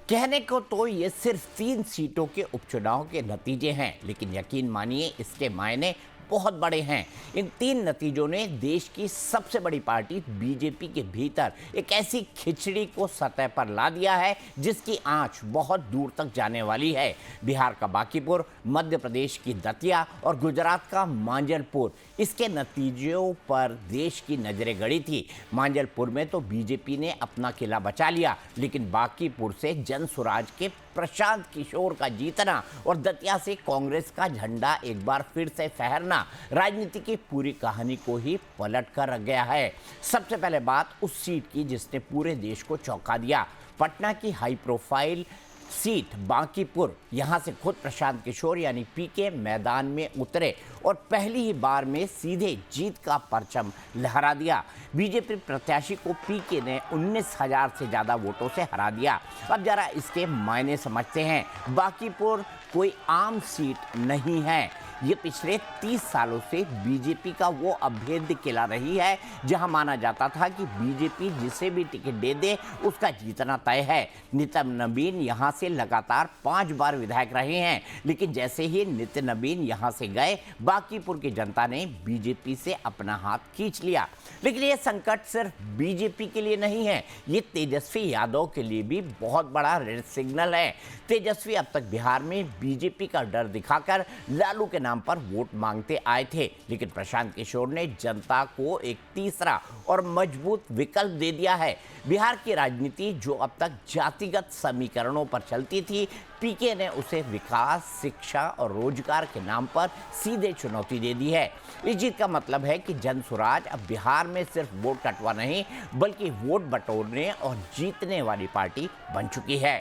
कहने को तो ये सिर्फ 3 सीटों के उपचुनाव के नतीजे हैं, लेकिन यकीन मानिए इसके मायने बहुत बड़े हैं। इन 3 नतीजों ने देश की सबसे बड़ी पार्टी बीजेपी के भीतर एक ऐसी खिचड़ी को सतह पर ला दिया है जिसकी आंच बहुत दूर तक जाने वाली है। बिहार का बांकीपुर, मध्य प्रदेश की दतिया और गुजरात का मांजलपुर, इसके नतीजों पर देश की नजरें गड़ी थी। मांजलपुर में तो बीजेपी ने अपना किला बचा लिया, लेकिन बांकीपुर से जनसुराज के प्रशांत किशोर का जीतना और दतिया से कांग्रेस का झंडा एक बार फिर से फहरना राजनीति की पूरी कहानी को ही पलट कर रख गया है। सबसे पहले बात उस सीट की जिसने पूरे देश को चौंका दिया, पटना की हाई प्रोफाइल सीट बांकीपुर। यहां से खुद प्रशांत किशोर यानी पीके मैदान में उतरे और पहली ही बार में सीधे जीत का परचम लहरा दिया। बीजेपी प्रत्याशी को पीके ने 19,000 से ज़्यादा वोटों से हरा दिया। अब जरा इसके मायने समझते हैं। बांकीपुर कोई आम सीट नहीं है, ये पिछले 30 सालों से बीजेपी का वो अभेद्य किला रही है जहां माना जाता था कि बीजेपी जिसे भी टिकट दे दे उसका जीतना तय है। नितिन नवीन यहां से लगातार 5 बार विधायक रहे हैं, लेकिन जैसे ही नितिन नवीन यहां से गए, बांकीपुर की जनता ने बीजेपी से अपना हाथ खींच लिया। लेकिन ये संकट सिर्फ बीजेपी के लिए नहीं है, ये तेजस्वी यादव के लिए भी बहुत बड़ा रेड सिग्नल है। तेजस्वी अब तक बिहार में बीजेपी का डर दिखाकर लालू के नाम पर वोट मांगते आए थे, लेकिन प्रशांत किशोर ने जनता को एक तीसरा और मजबूत विकल्प दे दिया है। बिहार की राजनीति जो अब तक जातिगत समीकरणों पर चलती थी, पीके ने उसे विकास, शिक्षा और रोजगार के नाम पर सीधे चुनौती दे दी है। इस जीत का मतलब है कि जनसुराज अब बिहार में सिर्फ वोट कटवा नहीं, बल्कि वोट बटोरने और जीतने वाली पार्टी बन चुकी है।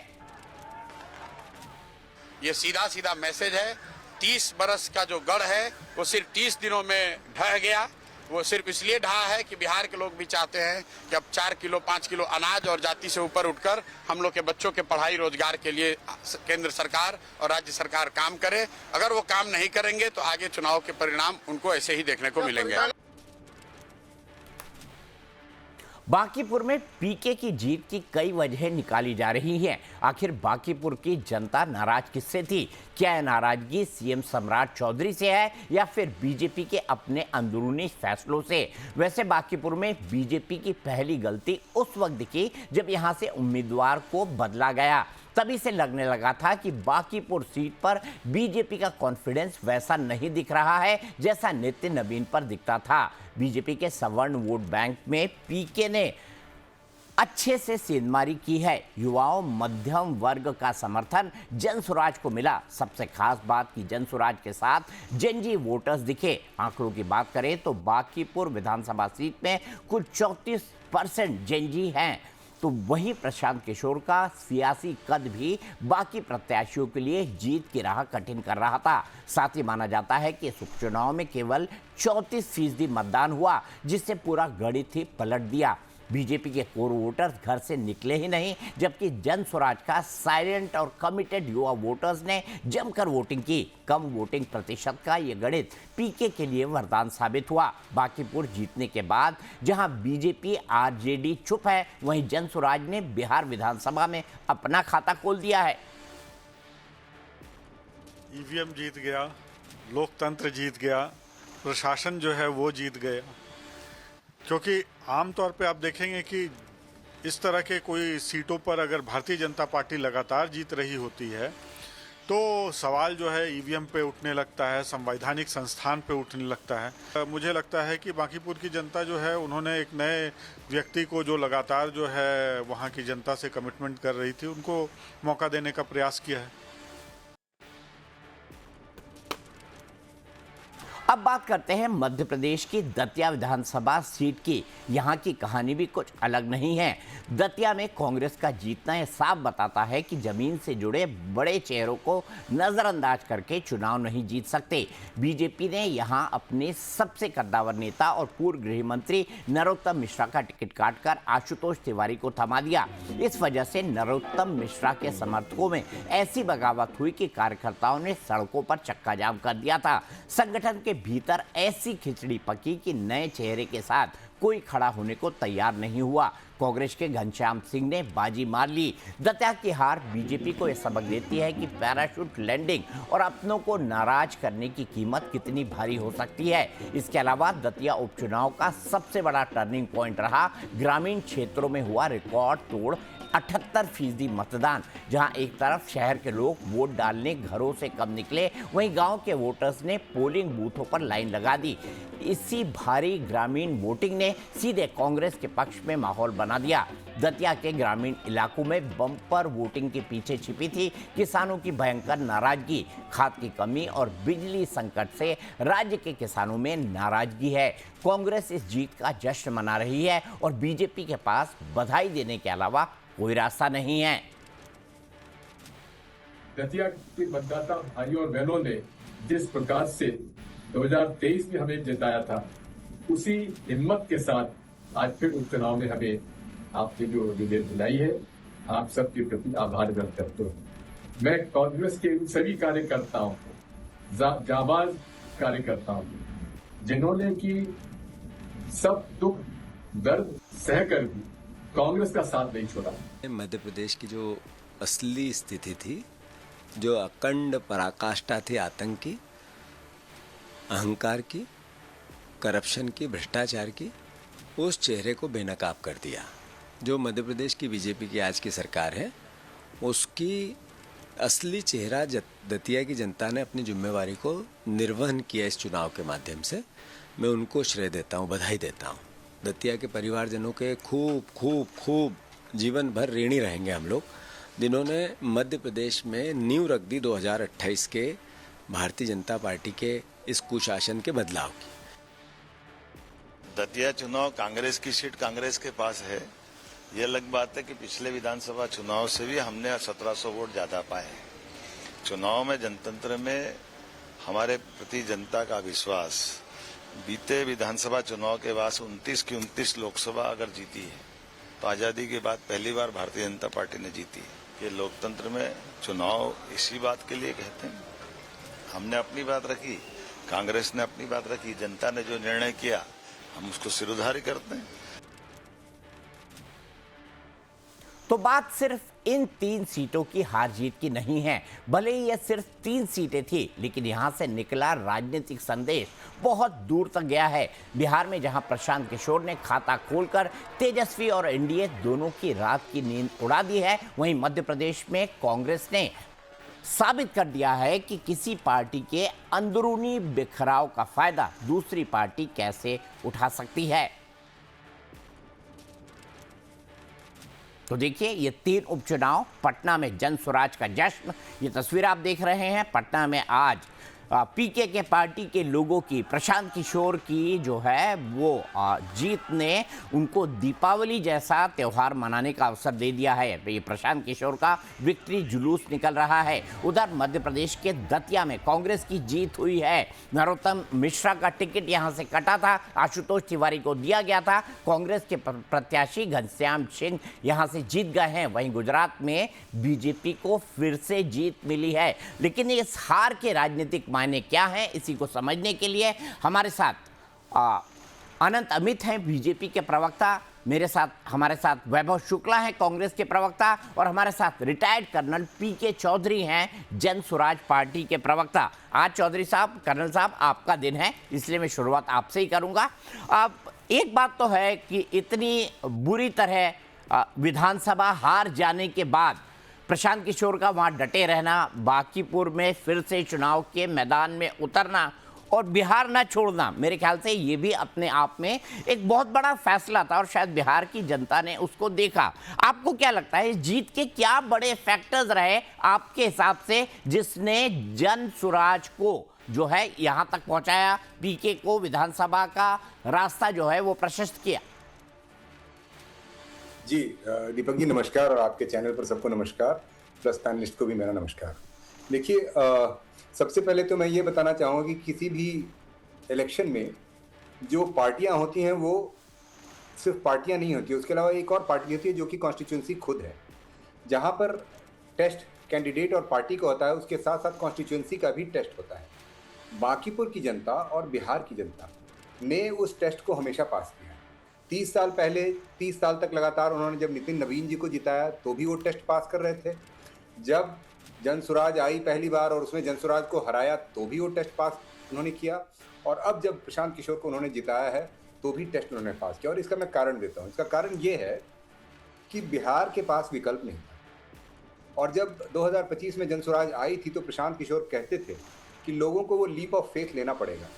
ये सीधा सीधा मैसेज है। 30 बरस का जो गढ़ है वो सिर्फ 30 दिनों में ढह गया। वो सिर्फ इसलिए ढहा है कि बिहार के लोग भी चाहते हैं कि अब 4 किलो 5 किलो अनाज और जाति से ऊपर उठकर हम लोग के बच्चों के पढ़ाई रोजगार के लिए केंद्र सरकार और राज्य सरकार काम करे। अगर वो काम नहीं करेंगे तो आगे चुनाव के परिणाम उनको ऐसे ही देखने को मिलेंगे। बांकीपुर में पीके की जीत की कई वजहें निकाली जा रही हैं। आखिर बांकीपुर की जनता नाराज किससे थी? क्या यह नाराजगी सीएम सम्राट चौधरी से है या फिर बीजेपी के अपने अंदरूनी फैसलों से? वैसे बांकीपुर में बीजेपी की पहली गलती उस वक्त दिखी जब यहां से उम्मीदवार को बदला गया। तभी से लगने लगा था कि बांकीपुर सीट पर बीजेपी का कॉन्फिडेंस वैसा नहीं दिख रहा है जैसा नितिन नवीन पर दिखता था। बीजेपी के सवर्ण वोट बैंक में पीके ने अच्छे से सेंधमारी की है। युवाओं, मध्यम वर्ग का समर्थन जनसुराज को मिला। सबसे खास बात कि जनसुराज के साथ जनजी वोटर्स दिखे। आंकड़ों की बात करें तो बांकीपुर विधानसभा सीट में कुल 34% जनजी हैं। तो वहीं प्रशांत किशोर का सियासी कद भी बाकी प्रत्याशियों के लिए जीत की राह कठिन कर रहा था। साथ ही माना जाता है कि इस उपचुनाव में केवल 34% मतदान हुआ, जिससे पूरा गणित ही पलट दिया। बीजेपी के कोर वोटर्स घर से निकले ही नहीं, जबकि जनसुराज का साइलेंट और कमिटेड युवा वोटर्स ने जमकर वोटिंग की। कम वोटिंग प्रतिशत का ये गणित पीके के लिए वरदान साबित हुआ। बांकीपुर जीतने के बाद जहां बीजेपी आरजेडी चुप है, वहीं जनसुराज ने बिहार विधानसभा में अपना खाता खोल दिया है। ईवीएम जीत गया, लोकतंत्र जीत गया, प्रशासन जो है वो जीत गया। क्योंकि आमतौर पे आप देखेंगे कि इस तरह के कोई सीटों पर अगर भारतीय जनता पार्टी लगातार जीत रही होती है तो सवाल जो है ईवीएम पे उठने लगता है, संवैधानिक संस्थान पे उठने लगता है। मुझे लगता है कि बांकीपुर की जनता जो है उन्होंने एक नए व्यक्ति को जो लगातार जो है वहाँ की जनता से कमिटमेंट कर रही थी, उनको मौका देने का प्रयास किया है। अब बात करते हैं मध्य प्रदेश की दतिया विधानसभा सीट की। यहाँ की कहानी भी कुछ अलग नहीं है। दतिया में कांग्रेस का जीतना यह साफ बताता है कि जमीन से जुड़े बड़े चेहरों को नजरअंदाज करके चुनाव नहीं जीत सकते। बीजेपी ने यहाँ अपने सबसे कद्दावर नेता और पूर्व गृह मंत्री नरोत्तम मिश्रा का टिकट काटकर आशुतोष तिवारी को थमा दिया। इस वजह से नरोत्तम मिश्रा के समर्थकों में ऐसी बगावत हुई कि कार्यकर्ताओं ने सड़कों पर चक्का जाम कर दिया था। संगठन के भीतर ऐसी खिचड़ी पकी कि नए चेहरे के साथ कोई खड़ा होने को तैयार नहीं हुआ। कांग्रेस के घनश्याम सिंह ने बाजी मार ली। दतिया की हार बीजेपी को यह सबक देती है कि पैराशूट लैंडिंग और अपनों को नाराज करने की कीमत कितनी भारी हो सकती है। इसके अलावा दतिया उपचुनाव का सबसे बड़ा टर्निंग पॉइंट रहा ग्रामीण क्षेत्रों में हुआ रिकॉर्ड तोड़ 78% मतदान। जहां एक तरफ शहर के लोग वोट डालने घरों से कम निकले, वहीं गांव के वोटर्स ने पोलिंग बूथों पर लाइन लगा दी। इसी भारी ग्रामीण वोटिंग ने सीधे कांग्रेस के पक्ष में माहौल बना दिया। दतिया के ग्रामीण इलाकों में बम्पर वोटिंग के पीछे छिपी थी किसानों की भयंकर नाराजगी। खाद की कमी और बिजली संकट से राज्य के किसानों में नाराजगी है। कांग्रेस इस जीत का जश्न मना रही है और बीजेपी के पास बधाई देने के अलावा कोई रास्ता नहीं है। दतिया के मतदाता भाइयों और बहनों ने जिस प्रकार से 2023 में हमें जिताया था, उसी हिम्मत के साथ आज फिर उपचुनाव में हमें आपने जो विजय दिलाई है, आप सबके प्रति आभार व्यक्त करते हूँ। मैं कांग्रेस के उन सभी कार्यकर्ताओं को, जाबाज कार्यकर्ताओं को, जिन्होंने कि सब दुख दर्द सहकर भी कांग्रेस का साथ नहीं छोड़ा। मध्य प्रदेश की जो असली स्थिति थी, जो अखंड पराकाष्ठा थी आतंक की, अहंकार की, करप्शन की, भ्रष्टाचार की, उस चेहरे को बेनकाब कर दिया। जो मध्य प्रदेश की बीजेपी की आज की सरकार है, उसकी असली चेहरा दतिया की जनता ने अपनी जिम्मेवारी को निर्वहन किया इस चुनाव के माध्यम से। मैं उनको श्रेय देता हूँ, बधाई देता हूँ। दतिया के परिवारजनों के खूब खूब खूब जीवन भर ऋणी रहेंगे हम लोग, जिन्होंने मध्य प्रदेश में नींव रख दी 2028 के भारतीय जनता पार्टी के इस कुशासन के बदलाव की। दतिया चुनाव कांग्रेस की सीट कांग्रेस के पास है। ये अलग बात है कि पिछले विधानसभा चुनाव से भी हमने 1700 वोट ज्यादा पाए। चुनाव में जनतंत्र में हमारे प्रति जनता का विश्वास, बीते विधानसभा चुनाव के बाद 29 की 29 लोकसभा अगर जीती है तो आजादी के बाद पहली बार भारतीय जनता पार्टी ने जीती है। ये लोकतंत्र में चुनाव इसी बात के लिए कहते हैं। हमने अपनी बात रखी, कांग्रेस ने अपनी बात रखी, जनता ने जो निर्णय किया हम उसको सिरोधारी करते हैं। तो बात सिर्फ इन 3 सीटों की हार जीत की नहीं है। भले ही यह सिर्फ 3 सीटें थी, लेकिन यहां से निकला राजनीतिक संदेश बहुत दूर तक गया है। बिहार में जहां प्रशांत किशोर ने खाता खोलकर तेजस्वी और एनडीए दोनों की रात की नींद उड़ा दी है, वहीं मध्य प्रदेश में कांग्रेस ने साबित कर दिया है कि किसी पार्टी के अंदरूनी बिखराव का फायदा दूसरी पार्टी कैसे उठा सकती है। तो देखिए, ये 3 उपचुनाव, पटना में जन स्वराज का जश्न। ये तस्वीर आप देख रहे हैं पटना में आज पीके के पार्टी के लोगों की, प्रशांत किशोर की जो है वो जीत ने उनको दीपावली जैसा त्यौहार मनाने का अवसर दे दिया है। तो ये प्रशांत किशोर का विक्ट्री जुलूस निकल रहा है। उधर मध्य प्रदेश के दतिया में कांग्रेस की जीत हुई है। नरोत्तम मिश्रा का टिकट यहां से कटा था, आशुतोष तिवारी को दिया गया था। कांग्रेस के प्रत्याशी घनश्याम सिंह यहां से जीत गए हैं। वहीं गुजरात में बीजेपी को फिर से जीत मिली है। लेकिन इस हार के राजनीतिक मायने क्या है, इसी को समझने के लिए हमारे साथ अनंत अमित हैं, बीजेपी के प्रवक्ता। हमारे साथ वैभव शुक्ला हैं, कांग्रेस के प्रवक्ता, और हमारे साथ रिटायर्ड कर्नल पीके चौधरी हैं, जन स्वराज पार्टी के प्रवक्ता। आज चौधरी साहब, कर्नल साहब, आपका दिन है, इसलिए मैं शुरुआत आपसे ही करूंगा। अब एक बात तो है कि इतनी बुरी तरह विधानसभा हार जाने के बाद प्रशांत किशोर का वहां डटे रहना, बांकीपुर में फिर से चुनाव के मैदान में उतरना और बिहार ना छोड़ना, मेरे ख्याल से ये भी अपने आप में एक बहुत बड़ा फैसला था और शायद बिहार की जनता ने उसको देखा। आपको क्या लगता है, इस जीत के क्या बड़े फैक्टर्स रहे आपके हिसाब से, जिसने जन स्वराज को जो है यहां तक पहुंचाया, पीके को विधानसभा का रास्ता जो है वो प्रशस्त किया? जी दीपक जी नमस्कार, और आपके चैनल पर सबको नमस्कार, प्लस पैनलिस्ट को भी मेरा नमस्कार। देखिए, सबसे पहले तो मैं ये बताना चाहूँगा कि किसी भी इलेक्शन में जो पार्टियां होती हैं वो सिर्फ पार्टियां नहीं होती, उसके अलावा एक और पार्टी होती है जो कि कॉन्स्टिट्यूंसी खुद है। जहाँ पर टेस्ट कैंडिडेट और पार्टी का होता है, उसके साथ साथ कॉन्स्टिट्यूंसी का भी टेस्ट होता है। बांकीपुर की जनता और बिहार की जनता ने उस टेस्ट को हमेशा पास किया है। 30 साल पहले, 30 साल तक लगातार उन्होंने जब नितिन नवीन जी को जिताया तो भी वो टेस्ट पास कर रहे थे। जब जनसुराज आई पहली बार और उसमें जनसुराज को हराया तो भी वो टेस्ट पास उन्होंने किया, और अब जब प्रशांत किशोर को उन्होंने जिताया है तो भी टेस्ट उन्होंने पास किया। और इसका मैं कारण देता हूँ। इसका कारण ये है कि बिहार के पास विकल्प नहीं था। और जब 2025 में जनसुराज आई थी तो प्रशांत किशोर कहते थे कि लोगों को वो लीप ऑफ फेथ लेना पड़ेगा,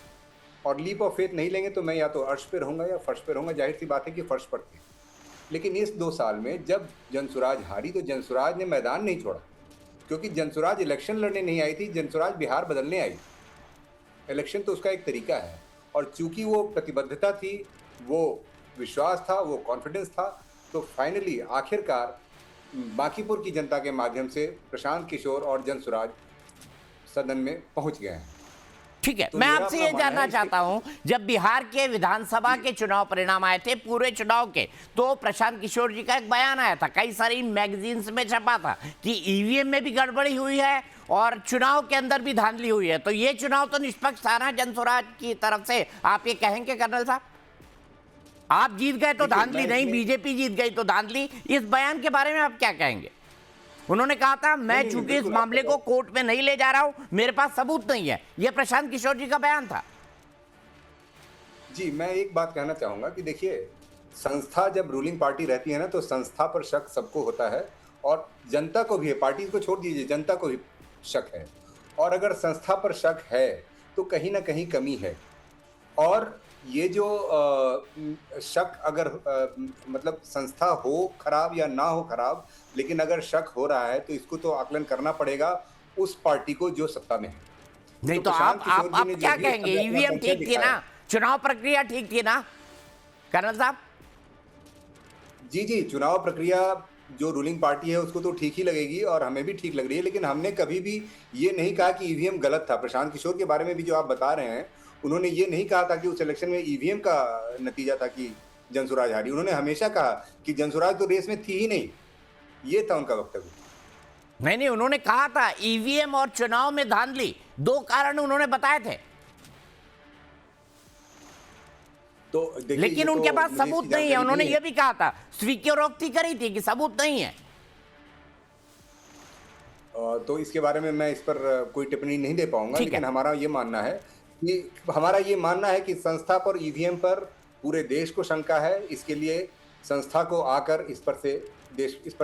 और लीप ऑफ फेथ नहीं लेंगे तो मैं या तो अर्श पे रहूँगा या फर्श पे रहूँगा। जाहिर सी बात है कि फर्श पर थे। लेकिन इस 2 साल में जब जनसुराज हारी तो जनसुराज ने मैदान नहीं छोड़ा, क्योंकि जनसुराज इलेक्शन लड़ने नहीं आई थी, जनसुराज बिहार बदलने आई। इलेक्शन तो उसका एक तरीका है, और चूंकि वो प्रतिबद्धता थी, वो विश्वास था, वो कॉन्फिडेंस था, तो फाइनली आखिरकार बांकीपुर की जनता के माध्यम से प्रशांत किशोर और जनसुराज सदन में पहुंच गए हैं। ठीक है, तो मैं मेरा आपसे अपना ये मानना जानना है चाहता हूं, जब बिहार के विधानसभा के चुनाव परिणाम आए थे, पूरे चुनाव के, तो प्रशांत किशोर जी का एक बयान आया था, कई सारी मैगजीन्स में छपा था कि ईवीएम में भी गड़बड़ी हुई है और चुनाव के अंदर भी धांधली हुई है। तो ये चुनाव तो निष्पक्ष था ना जनसुराज की तरफ से, आप ये कहेंगे कर्नल साहब? आप जीत गए तो धांधली नहीं, बीजेपी जीत गई तो धांधली। इस बयान के बारे में आप क्या कहेंगे? उन्होंने कहा था मैं चूंकि इस मामले को कोर्ट में नहीं ले जा रहा हूं, मेरे पास सबूत नहीं है। यह प्रशांत किशोर जी का बयान था। जी, मैं एक बात कहना चाहूंगा कि देखिए, संस्था जब रूलिंग पार्टी रहती है ना, तो संस्था पर शक सबको होता है, और जनता को भी है, पार्टी को छोड़ दीजिए, जनता को भी शक है। और अगर संस्था पर शक है तो कहीं ना कहीं कमी है। और ये जो शक अगर मतलब संस्था हो खराब या ना हो खराब, लेकिन अगर शक हो रहा है तो इसको तो आकलन करना पड़ेगा उस पार्टी को जो सत्ता में है। नहीं तो आप क्या कहेंगे? ईवीएम ठीक थी ना, चुनाव प्रक्रिया ठीक थी ना कर्नल साहब? जी, चुनाव प्रक्रिया जो रूलिंग पार्टी है उसको तो ठीक ही लगेगी, और हमें भी ठीक लग रही है। लेकिन हमने कभी भी ये नहीं कहा कि ईवीएम गलत था। प्रशांत किशोर के बारे में भी जो आप बता रहे हैं, उन्होंने ये नहीं कहा था कि उस इलेक्शन में ईवीएम का नतीजा था कि जनसुराज हारी। उन्होंने हमेशा कहा कि जनसुराज तो रेस में थी ही नहीं, ये था उनका वक्तव्य। नहीं, उन्होंने कहा था ईवीएम और चुनाव में धांधली, 2 कारण उन्होंने बताए थे। तो लेकिन उनके पास सबूत नहीं है। उन्होंने यह भी कहा था, स्वीकारोक्ति करी थी कि सबूत नहीं है। तो इसके बारे में मैं इस पर कोई टिप्पणी नहीं दे पाऊंगा। लेकिन हमारा ये मानना है कि संस्था पर, ईवीएम पर पूरे देश को शंका है। इसके लिए संस्था को आकर इस पर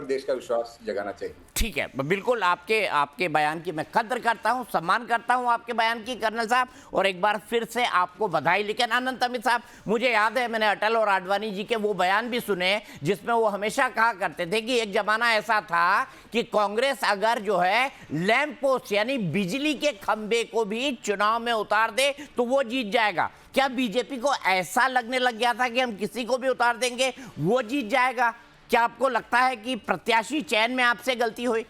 देश का विश्वास जगाना चाहिए। ठीक है, बिल्कुल आपके बयान की मैं कद्र करता हूं, सम्मान करता हूं आपके बयान की कर्नल साहब, और एक बार फिर से आपको बधाई। लेकिन अनंत अमित साहब, मुझे याद है मैंने अटल और आडवाणी जी के वो बयान भी सुने जिसमें वो हमेशा कहा करते थे कि एक जमाना ऐसा था कि कांग्रेस अगर जो है लैंप पोस्ट यानी बिजली के खंबे को भी चुनाव में उतार दे तो वो जीत जाएगा। क्या बीजेपी को ऐसा लगने लग गया था कि हम किसी को भी उतार देंगे वो जीत जाएगा? क्या आपको लगता है कि प्रत्याशी चयन में आपसे गलती हुई?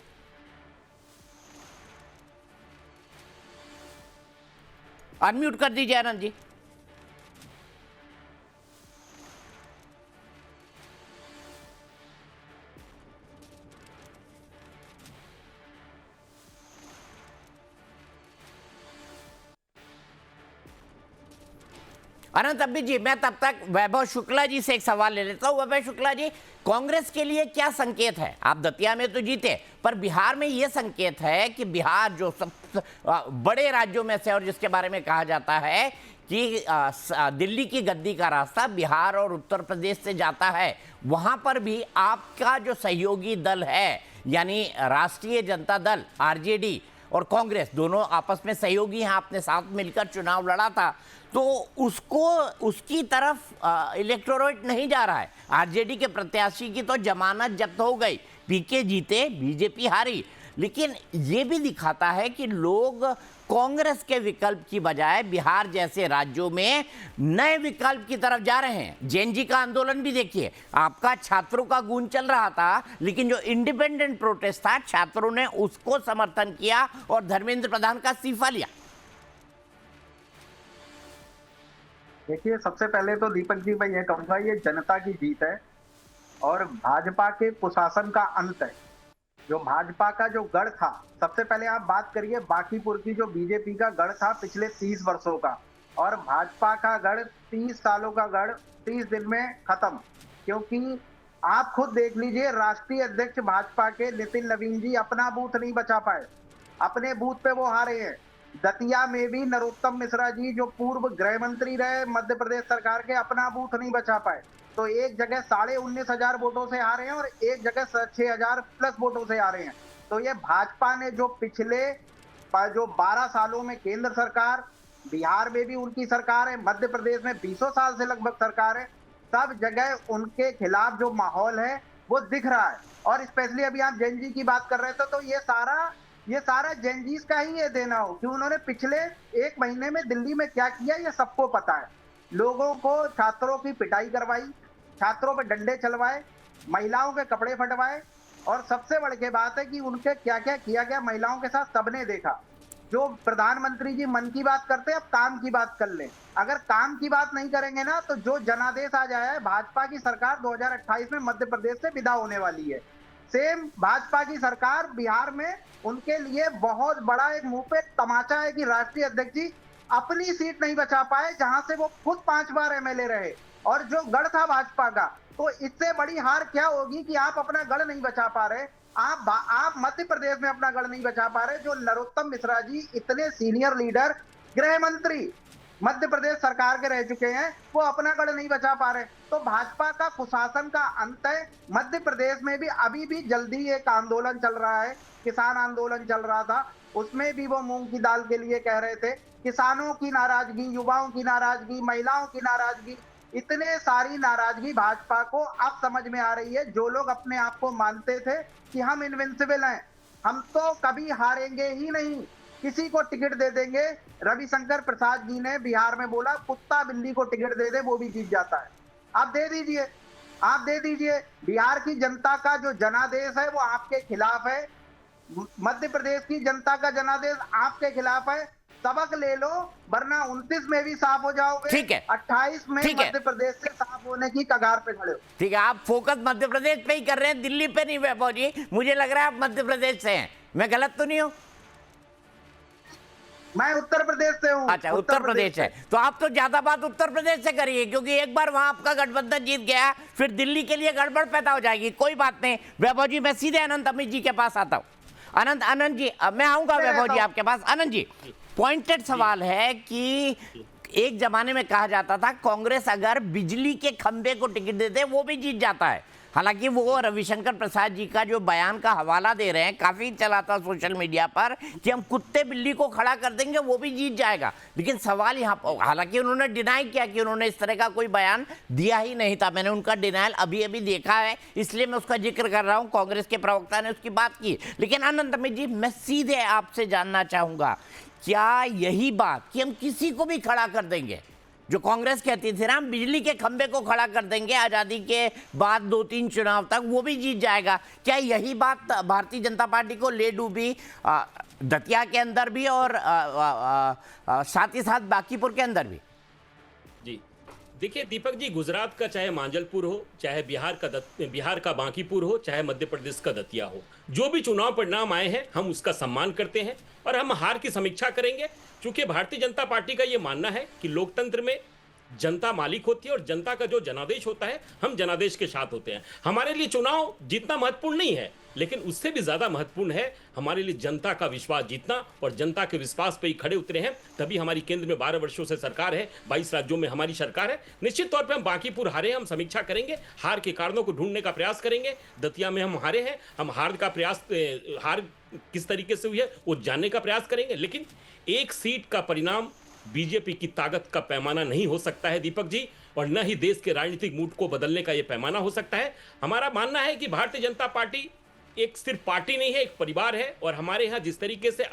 अनम्यूट कर दीजिए आनंद जी। अनंत अब्बी जी, मैं तब तक वैभव शुक्ला जी से एक सवाल ले लेता हूं। वैभव शुक्ला जी, कांग्रेस के लिए क्या संकेत है? आप दतिया में तो जीते, पर बिहार में यह संकेत है कि बिहार जो सब बड़े राज्यों में से और जिसके बारे में कहा जाता है कि दिल्ली की गद्दी का रास्ता बिहार और उत्तर प्रदेश से जाता है, वहां पर भी आपका जो सहयोगी दल है यानी राष्ट्रीय जनता दल आरजेडी और कांग्रेस दोनों आपस में सहयोगी हैं, आपने साथ मिलकर चुनाव लड़ा था, तो उसकी तरफ इलेक्टोरेट नहीं जा रहा है। आरजेडी के प्रत्याशी की तो जमानत जब्त हो गई, पीके जीते, बीजेपी हारी, लेकिन ये भी दिखाता है कि लोग कांग्रेस के विकल्प की बजाय बिहार जैसे राज्यों में नए विकल्प की तरफ जा रहे हैं। जैन जी का आंदोलन भी देखिए, आपका छात्रों का गूंज चल रहा था, लेकिन जो इंडिपेंडेंट प्रोटेस्ट था छात्रों ने उसको समर्थन किया और धर्मेंद्र प्रधान का इस्तीफा लिया। देखिए, सबसे पहले तो दीपक जी मैं ये कहूंगा, ये जनता की जीत है और भाजपा के कुशासन का अंत है। जो भाजपा का जो गढ़ था, सबसे पहले आप बात करिए बांकीपुर की, जो बीजेपी का गढ़ था पिछले 30 वर्षों का, और भाजपा का गढ़ 30 सालों का गढ़ 30 दिन में खत्म। क्योंकि आप खुद देख लीजिए, राष्ट्रीय अध्यक्ष भाजपा के नितिन नवीन जी अपना बूथ नहीं बचा पाए, अपने बूथ पे वो हारे हैं। दतिया में भी नरोत्तम मिश्रा जी जो पूर्व गृह मंत्री रहे मध्य प्रदेश सरकार के, अपना बूथ नहीं बचा पाए। तो एक जगह 19,500 वोटों से हारे हैं और एक जगह 6,000 प्लस वोटों से हारे हैं। तो ये भाजपा ने जो पिछले 12 सालों में केंद्र सरकार, बिहार में भी उनकी सरकार है, मध्य प्रदेश में 20 साल से लगभग सरकार है, सब जगह उनके खिलाफ जो माहौल है वो दिख रहा है। और स्पेशली अभी आप जैन जी की बात कर रहे थे, तो ये सारा जैन जी का ही ये देना हो कि उन्होंने पिछले 1 महीने में दिल्ली में क्या किया ये सबको पता है। लोगों को, छात्रों की पिटाई करवाई, छात्रों पे डंडे चलवाए, महिलाओं के कपड़े फटवाए, और सबसे बड़ी के बात है कि उनके क्या क्या किया गया महिलाओं के साथ सबने देखा। जो प्रधानमंत्री जी मन की बात करते हैं, अब काम की बात कर लें। अगर काम की बात नहीं करेंगे ना, तो जो जनादेश आ जाए है, भाजपा की सरकार 2028 में मध्य प्रदेश से विदा होने वाली है। सेम भाजपा की सरकार बिहार में उनके लिए बहुत बड़ा एक मुंह पे तमाचा है कि राष्ट्रीय अध्यक्ष जी अपनी सीट नहीं बचा पाए, जहां से वो खुद 5 बार एमएलए रहे, और जो गढ़ था भाजपा का। तो इससे बड़ी हार क्या होगी कि आप अपना गढ़ नहीं बचा पा रहे, आप मध्य प्रदेश में अपना गढ़ नहीं बचा पा रहे। जो नरोत्तम मिश्रा जी इतने सीनियर लीडर, गृह मंत्री मध्य प्रदेश सरकार के रह चुके हैं, वो अपना गढ़ नहीं बचा पा रहे। तो भाजपा का कुशासन का अंत है। मध्य प्रदेश में भी अभी भी जल्दी एक आंदोलन चल रहा है, किसान आंदोलन चल रहा था, उसमें भी वो मूंग की दाल के लिए कह रहे थे। किसानों की नाराजगी, युवाओं की नाराजगी, महिलाओं की नाराजगी, इतने सारी नाराजगी भाजपा को अब समझ में आ रही है। जो लोग अपने आप को मानते थे कि हम इनविंसिबल हैं, हम तो कभी हारेंगे ही नहीं, किसी को टिकट दे देंगे। रविशंकर प्रसाद जी ने बिहार में बोला, कुत्ता बिल्ली को टिकट दे दे वो भी जीत जाता है। आप दे दीजिए, आप दे दीजिए। बिहार की जनता का जो जनादेश है वो आपके खिलाफ है, मध्य प्रदेश की जनता का जनादेश आपके खिलाफ है। सबक ले लो, वरना 29 में भी साफ हो जाओगे। ठीक है, 28 में मध्य प्रदेश से साफ होने की कगार पे खड़े हो। ठीक है, आप फोकस मध्य प्रदेश पे ही कर रहे हैं, दिल्ली पे नहीं वैभव जी। मुझे लग रहा है आप मध्य प्रदेश से हैं, मैं गलत तो नहीं हूं? मैं उत्तर प्रदेश से हूं। अच्छा, उत्तर प्रदेश है, तो आप तो ज्यादा बात उत्तर प्रदेश से करिए, क्योंकि एक बार वहां आपका गठबंधन जीत गया, फिर दिल्ली के लिए गड़बड़ पैदा हो जाएगी। कोई बात नहीं वैभव जी, मैं सीधे अनंत अमित जी के पास आता हूं। अनंत जी, मैं आऊंगा वैभव जी आपके पास। अनंत जी, पॉइंटेड सवाल है कि एक जमाने में कहा जाता था कांग्रेस अगर बिजली के खंबे को टिकट देते वो भी जीत जाता है। हालांकि वो रविशंकर प्रसाद जी का जो बयान का हवाला दे रहे हैं, काफी चला था सोशल मीडिया पर कि हम कुत्ते बिल्ली को खड़ा कर देंगे वो भी जीत जाएगा। लेकिन सवाल यहाँ पर, हालांकि उन्होंने डिनाई किया कि उन्होंने इस तरह का कोई बयान दिया ही नहीं था। मैंने उनका डिनाइल अभी अभी देखा है, इसलिए मैं उसका जिक्र कर रहा हूँ। कांग्रेस के प्रवक्ता ने उसकी बात की। लेकिन अनंत अमित जी, मैं सीधे आपसे जानना चाहूंगा, क्या यही बात कि हम किसी को भी खड़ा कर देंगे, जो कांग्रेस कहती थी ना हम बिजली के खंबे को खड़ा कर देंगे आजादी के बाद 2-3 चुनाव तक, वो भी जीत जाएगा, क्या यही बात भारतीय जनता पार्टी को ले डूबी दतिया के अंदर भी और साथ ही साथ बांकीपुर के अंदर भी? जी देखिए दीपक जी, गुजरात का चाहे मांजलपुर हो, चाहे बिहार का बांकीपुर हो, चाहे मध्य प्रदेश का दतिया हो, जो भी चुनाव परिणाम आए हैं हम उसका सम्मान करते हैं और हम हार की समीक्षा करेंगे। क्योंकि भारतीय जनता पार्टी का ये मानना है कि लोकतंत्र में जनता मालिक होती है और जनता का जो जनादेश होता है हम जनादेश के साथ होते हैं। हमारे लिए चुनाव जीतना महत्वपूर्ण नहीं है, लेकिन उससे भी ज्यादा महत्वपूर्ण है हमारे लिए जनता का विश्वास जीतना, और जनता के विश्वास पे ही खड़े उतरे हैं। तभी हमारी केंद्र में 12 वर्षों से सरकार है, 22 राज्यों में हमारी सरकार है। निश्चित तौर पे हम बांकीपुर हारे हैं, हम समीक्षा करेंगे, हार के कारणों को ढूंढने का प्रयास करेंगे। दतिया में हम हारे हैं, हम हार किस तरीके से हुई है वो जानने का प्रयास करेंगे। लेकिन एक सीट का परिणाम बीजेपी की ताकत का पैमाना नहीं हो सकता है दीपक जी, और न ही देश के राजनीतिक मूड को बदलने का यह पैमाना हो सकता है। हमारा मानना है कि भारतीय जनता पार्टी एक सिर्फ पार्टी नहीं है, एक परिवार है, और हमारे यहाँ जिस तरीके से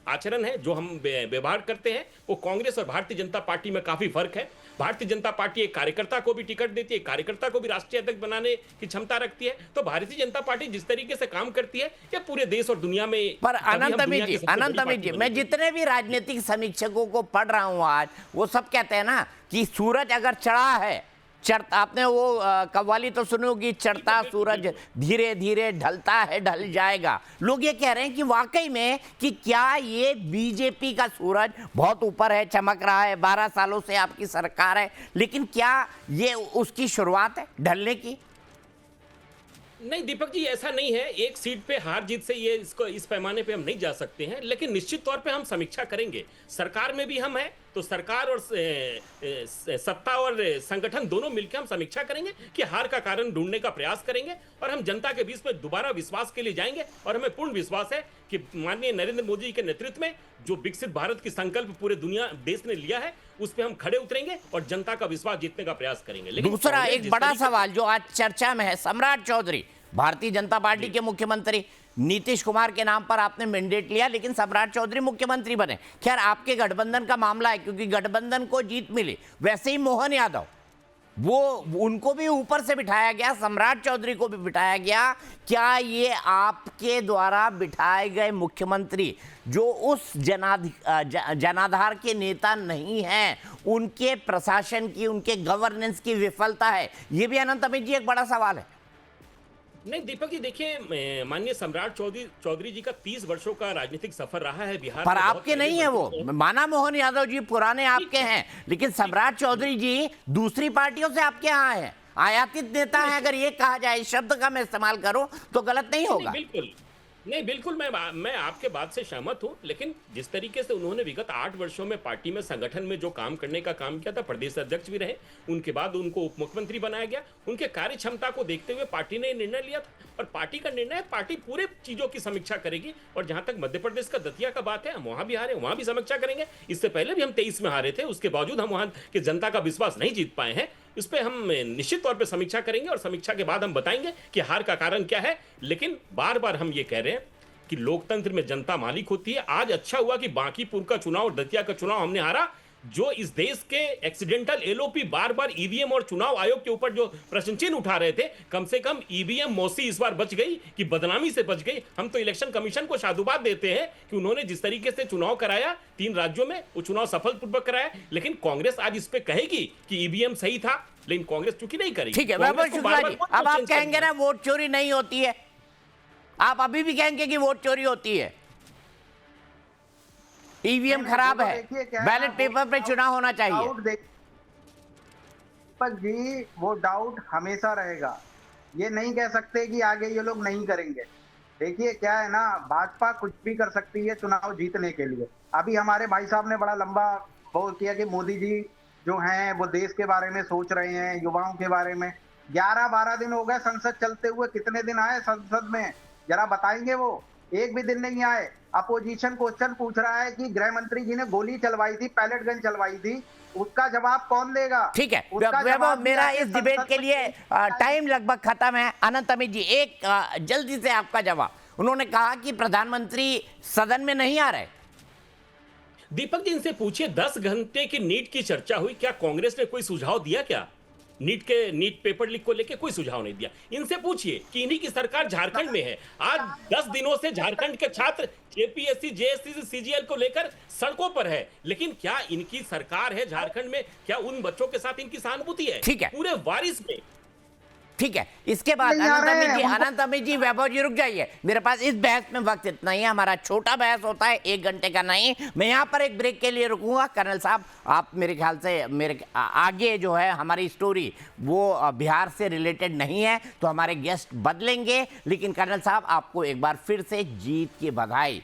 आचरण है, जो हम व्यवहार करते हैं, वो कांग्रेस और भारतीय जनता पार्टी में काफी फर्क है। भारतीय जनता पार्टी एक कार्यकर्ता को भी टिकट देती है, कार्यकर्ता को भी राष्ट्रीय अध्यक्ष बनाने की क्षमता रखती है। तो भारतीय जनता पार्टी जिस तरीके से काम करती है ये पूरे देश और दुनिया में। पर अनंत अमित जी, मैं जितने भी राजनीतिक समीक्षकों को पढ़ रहा हूं आज, वो सब कहते हैं ना कि सूरज अगर चढ़ा है, चढ़ता, आपने वो कव्वाली तो सुनी होगी, चढ़ता सूरज धीरे धीरे ढलता है ढल जाएगा। लोग ये कह रहे हैं कि वाकई में कि क्या ये बीजेपी का सूरज बहुत ऊपर है, चमक रहा है, 12 सालों से आपकी सरकार है, लेकिन क्या ये उसकी शुरुआत है ढलने की? नहीं दीपक जी, ऐसा नहीं है। एक सीट पे हार जीत से ये इसको इस पैमाने पे हम नहीं जा सकते हैं, लेकिन निश्चित तौर पे हम समीक्षा करेंगे। सरकार में भी हम हैं तो सरकार और सत्ता और संगठन दोनों मिलकर हम समीक्षा करेंगे कि हार का कारण ढूंढने का प्रयास करेंगे और हम जनता के बीच में दोबारा विश्वास के लिए जाएंगे। और हमें पूर्ण विश्वास है कि माननीय नरेंद्र मोदी जी के नेतृत्व में जो विकसित भारत की संकल्प पूरे दुनिया देश ने लिया है उस पर हम खड़े उतरेंगे और जनता का विश्वास जीतने का प्रयास करेंगे। लेकिन दूसरा एक बड़ा सवाल जो आज चर्चा में है, सम्राट चौधरी भारतीय जनता पार्टी के मुख्यमंत्री, नीतीश कुमार के नाम पर आपने मैंडेट लिया लेकिन सम्राट चौधरी मुख्यमंत्री बने। खैर आपके गठबंधन का मामला है क्योंकि गठबंधन को जीत मिली। वैसे ही मोहन यादव, वो उनको भी ऊपर से बिठाया गया, सम्राट चौधरी को भी बिठाया गया। क्या ये आपके द्वारा बिठाए गए मुख्यमंत्री जो उस जनाधार के नेता नहीं हैं, उनके प्रशासन की, उनके गवर्नेंस की विफलता है? ये भी अनंत अमित जी एक बड़ा सवाल है। नहीं दीपक जी, देखिए माननीय सम्राट चौधरी जी का 30 वर्षों का राजनीतिक सफर रहा है बिहार पर में। आपके नहीं है वो, माना मोहन यादव जी पुराने आपके हैं, लेकिन सम्राट चौधरी जी दूसरी पार्टियों से आपके यहाँ है, आयातित नेता है। अगर ये कहा जाए, इस शब्द का मैं इस्तेमाल करूं तो गलत नहीं होगा। बिल्कुल मैं आपके बात से सहमत हूं, लेकिन जिस तरीके से उन्होंने विगत 8 वर्षों में पार्टी में संगठन में जो काम करने का काम किया था, प्रदेश अध्यक्ष भी रहे, उनके बाद उनको उप मुख्यमंत्री बनाया गया। उनके कार्य क्षमता को देखते हुए पार्टी ने निर्णय लिया था और पार्टी का निर्णय, पार्टी पूरे चीजों की समीक्षा करेगी। और जहां तक मध्य प्रदेश का दतिया का बात है, हम वहां भी हारे, वहां भी समीक्षा करेंगे। इससे पहले भी हम 23 में हारे थे, उसके बावजूद हम वहां की जनता का विश्वास नहीं जीत पाए हैं। इस पे हम निश्चित तौर पे समीक्षा करेंगे और समीक्षा के बाद हम बताएंगे कि हार का कारण क्या है। लेकिन बार बार हम ये कह रहे हैं कि लोकतंत्र में जनता मालिक होती है। आज अच्छा हुआ कि बांकीपुर का चुनाव और दतिया का चुनाव हमने हारा। जो इस देश के एक्सीडेंटल एलओपी बार बार ईवीएम और चुनाव आयोग के ऊपर जो प्रश्न चिन्ह उठा रहे थे, कम से कम ईवीएम मौसी इस बार बच गई कि बदनामी से बच गई। हम तो इलेक्शन कमीशन को साधुवाद देते हैं कि उन्होंने जिस तरीके से चुनाव कराया 3 राज्यों में, वो चुनाव सफलपूर्वक कराया। लेकिन कांग्रेस आज इस पे कहेगी कि ईवीएम सही था, लेकिन कांग्रेस चूंकि नहीं करेगी। ठीक है वैभव शुक्ला जी, अब आप कहेंगे ना वोट चोरी नहीं होती है, आप अभी भी कहेंगे कि वोट चोरी होती है, ईवीएम खराब है, बैलेट पेपर पे चुनाव होना चाहिए। दीपक जी, वो डाउट हमेशा रहेगा। ये नहीं कह सकते कि आगे ये लोग नहीं करेंगे। देखिए क्या है ना, भाजपा कुछ भी कर सकती है चुनाव जीतने के लिए। अभी हमारे भाई साहब ने बड़ा लंबा वो किया कि मोदी जी जो हैं वो देश के बारे में सोच रहे हैं, युवाओं के बारे में। 11-12 दिन हो गए संसद चलते हुए, कितने दिन आए संसद में जरा बताएंगे? वो एक भी दिन नहीं आए। अपोजिशन क्वेश्चन पूछ रहा है कि गृह मंत्री जी ने गोली चलवाई थी, पैलेट गन चलवाई थी, उसका जवाब कौन देगा? ठीक है वैभव, मेरा इस डिबेट के लिए टाइम लगभग खत्म है। अनंत अमित जी, एक जल्दी से आपका जवाब। उन्होंने कहा कि प्रधानमंत्री सदन में नहीं आ रहे। दीपक जी, इनसे पूछिए 10 घंटे की नीट की चर्चा हुई, क्या कांग्रेस ने कोई सुझाव दिया? क्या नीट पेपर लीक को लेके कोई सुझाव नहीं दिया। इनसे पूछिए कि इन्हीं की सरकार झारखंड में है। आज 10 दिनों से झारखंड के छात्र जेपीएससी, जेएससी, सीजीएल को लेकर सड़कों पर है, लेकिन क्या इनकी सरकार है झारखंड में? क्या उन बच्चों के साथ इनकी सहानुभूति है? ठीक है, पूरे वारिस में। ठीक है, इसके बाद अनंत अमित जी, वैभव जी रुक जाइए, मेरे पास इस बहस में वक्त इतना ही है। हमारा छोटा बहस होता है 1 घंटे का नहीं। मैं यहाँ पर एक ब्रेक के लिए रुकूंगा। कर्नल साहब, आप मेरे ख्याल से मेरे आगे जो है हमारी स्टोरी वो बिहार से रिलेटेड नहीं है, तो हमारे गेस्ट बदलेंगे। लेकिन कर्नल साहब, आपको एक बार फिर से जीत की बधाई।